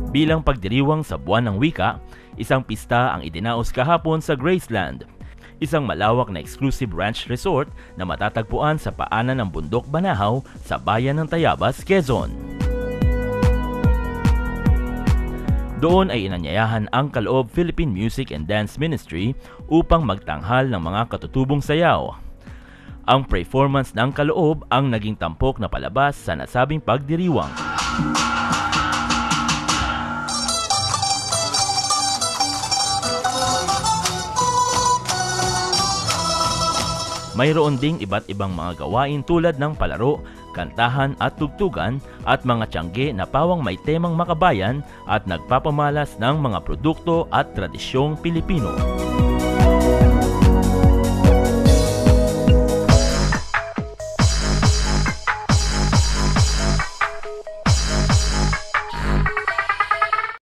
Bilang pagdiriwang sa Buwan ng Wika, isang pista ang idinaos kahapon sa Graceland, isang malawak na exclusive ranch resort na matatagpuan sa paanan ng Bundok Banahaw sa bayan ng Tayabas, Quezon. Doon ay inanyayahan ang Kaloob Philippine Music and Dance Ministry upang magtanghal ng mga katutubong sayaw. Ang performance ng Kaloob ang naging tampok na palabas sa nasabing pagdiriwang. Mayroon ding iba't ibang mga gawain tulad ng palaro, kantahan at tugtugan at mga tiyangge na pawang may temang makabayan at nagpapamalas ng mga produkto at tradisyong Pilipino.